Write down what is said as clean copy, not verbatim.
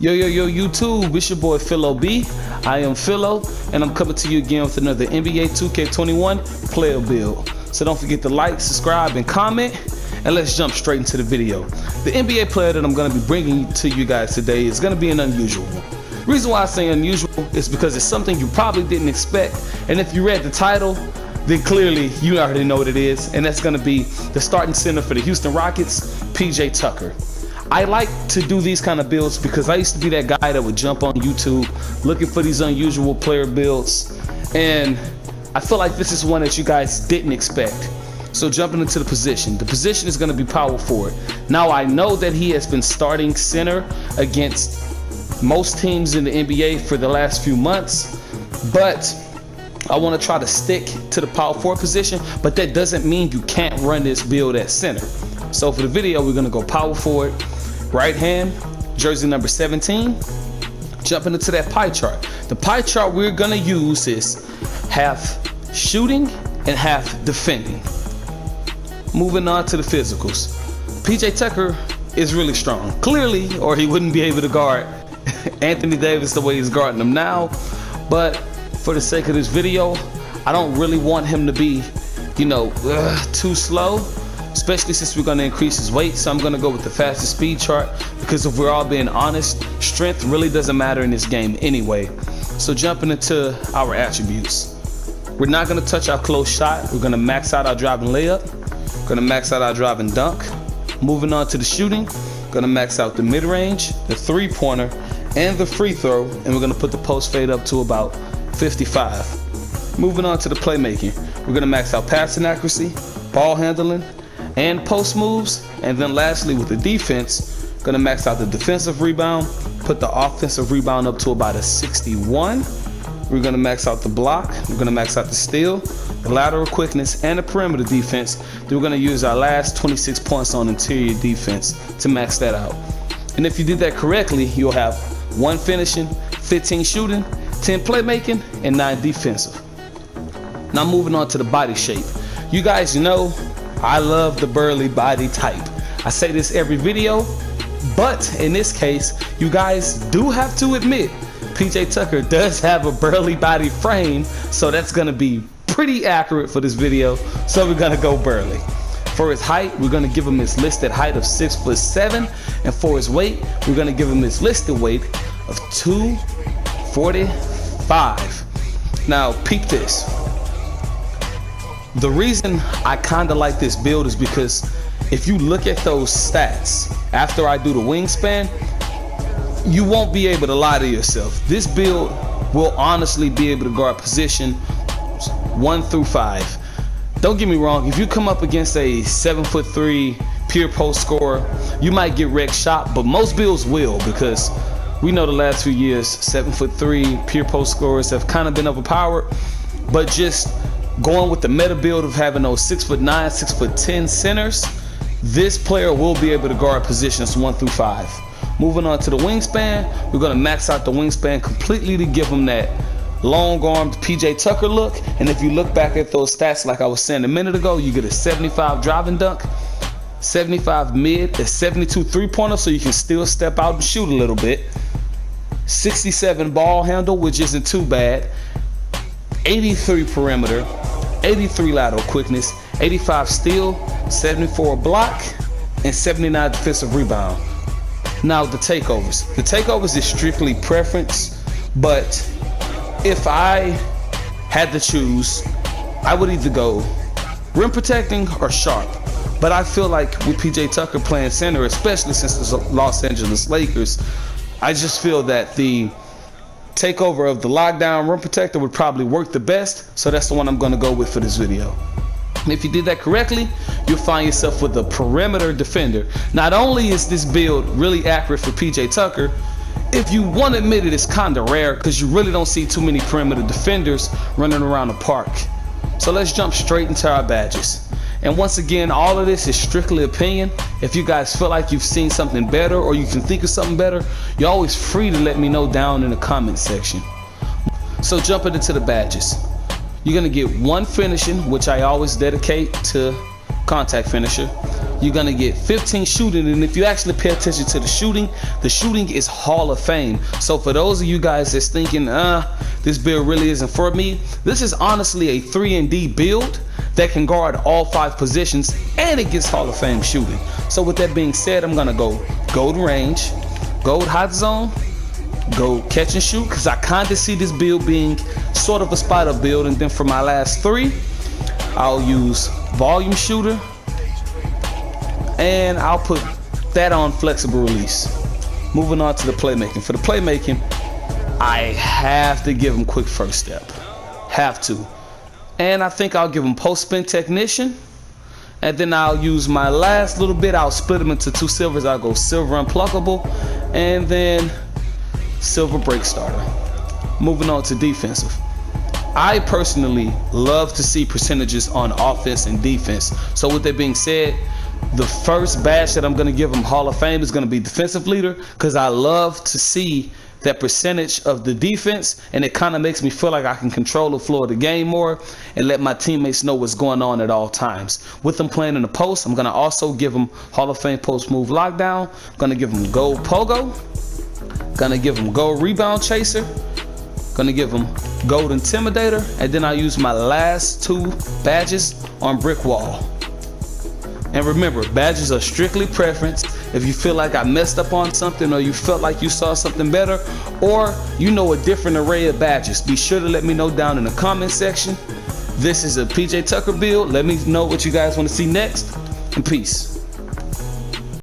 Yo, YouTube, it's your boy Philo B. I am Philo, and I'm coming to you again with another NBA 2K21 player build. So don't forget to like, subscribe, and comment, and let's jump straight into the video. The NBA player that I'm going to be bringing to you guys today is going to be an unusual one. The reason why I say unusual is because it's something you probably didn't expect, and if you read the title, then clearly you already know what it is, and that's going to be the starting center for the Houston Rockets, PJ Tucker. I like to do these kind of builds because I used to be that guy that would jump on YouTube looking for these unusual player builds, and I feel like this is one that you guys didn't expect. So jumping into the position is going to be power forward. Now I know that he has been starting center against most teams in the NBA for the last few months, but I want to try to stick to the power forward position, but that doesn't mean you can't run this build at center. So for the video, we're going to go power forward, right hand, jersey number 17. Jumping into that pie chart. The pie chart we're going to use is half shooting and half defending. Moving on to the physicals. PJ Tucker is really strong, clearly, or he wouldn't be able to guard Anthony Davis the way he's guarding him now. But for the sake of this video, I don't really want him to be, too slow, especially since we're going to increase his weight. So I'm going to go with the fastest speed chart because if we're all being honest, strength really doesn't matter in this game anyway. So jumping into our attributes, we're not going to touch our close shot. We're going to max out our driving layup. We're going to max out our driving dunk. Moving on to the shooting, going to max out the mid-range, the three-pointer, and the free throw, and we're going to put the post fade up to about 55. Moving on to the playmaking, we're going to max out passing accuracy, ball handling, and post moves. And then lastly, with the defense, going to max out the defensive rebound, put the offensive rebound up to about a 61. We're going to max out the block, we're going to max out the steal, the lateral quickness, and the perimeter defense. Then we're going to use our last 26 points on interior defense to max that out. And if you did that correctly, you'll have 1 finishing, 15 shooting, 10 playmaking, and 9 defensive. Now moving on to the body shape. You guys know I love the burly body type. I say this every video, but in this case, you guys do have to admit PJ Tucker does have a burly body frame, so that's gonna be pretty accurate for this video. So we're gonna go burly. For his height, we're gonna give him his listed height of 6'7", and for his weight, we're gonna give him his listed weight of 245. Now peep this. The reason I kinda like this build is because if you look at those stats after I do the wingspan, you won't be able to lie to yourself. This build will honestly be able to guard position 1 through 5. Don't get me wrong, if you come up against a 7'3" pure post scorer, you might get wrecked shot, but most builds will, because we know the last few years 7'3" pure post scorers have kind of been overpowered. But just going with the meta build of having those 6'9", 6'10" centers, this player will be able to guard positions 1 through 5. Moving on to the wingspan, we're going to max out the wingspan completely to give him that long-armed PJ Tucker look. And if you look back at those stats, like I was saying a minute ago, you get a 75 driving dunk, 75 mid, a 72 three-pointer, so you can still step out and shoot a little bit, 67 ball handle, which isn't too bad, 83 perimeter, 83 lateral quickness, 85 steal, 74 block, and 79 defensive rebound. Now the takeovers. The takeovers is strictly preference, but if I had to choose, I would either go rim protecting or sharp. But I feel like with PJ Tucker playing center, especially since the Los Angeles Lakers, I just feel that the takeover of the lockdown rim protector would probably work the best, so that's the one I'm going to go with for this video. And if you did that correctly, you'll find yourself with a perimeter defender. Not only is this build really accurate for PJ Tucker, if you want to admit it, it's kind of rare because you really don't see too many perimeter defenders running around the park. So let's jump straight into our badges. And once again, all of this is strictly opinion. If you guys feel like you've seen something better or you can think of something better, you're always free to let me know down in the comment section. So jumping into the badges. You're going to get 1 finishing, which I always dedicate to contact finisher. you're gonna get 15 shooting, and if you actually pay attention to the shooting is Hall of Fame. So for those of you guys that's thinking, this build really isn't for me, this is honestly a 3-and-D build that can guard all 5 positions, and it gets Hall of Fame shooting. So with that being said, I'm gonna go gold range, gold hot zone, go catch and shoot, because I kind of see this build being sort of a spider build. And then for my last 3, I'll use volume shooter, and I'll put that on flexible release. Moving on to the playmaking. For the playmaking, I have to give him quick first step. Have to. And I think I'll give him post spin technician. And then I'll use my last little bit, I'll split them into 2 silvers. I'll go silver unpluckable, and then silver break starter. Moving on to defensive. I personally love to see percentages on offense and defense. So with that being said, the first badge that I'm going to give him Hall of Fame is going to be defensive leader, because I love to see that percentage of the defense, and it kind of makes me feel like I can control the flow of the game more and let my teammates know what's going on at all times. With them playing in the post, I'm going to also give them Hall of Fame post move lockdown. I'm going to give them gold pogo, going to give them gold rebound chaser, going to give them gold intimidator, and then I'll use my last 2 badges on brick wall. And remember, badges are strictly preference. If you feel like I messed up on something, or you felt like you saw something better, or you know a different array of badges, be sure to let me know down in the comment section. This is a PJ Tucker build. Let me know what you guys want to see next, and peace.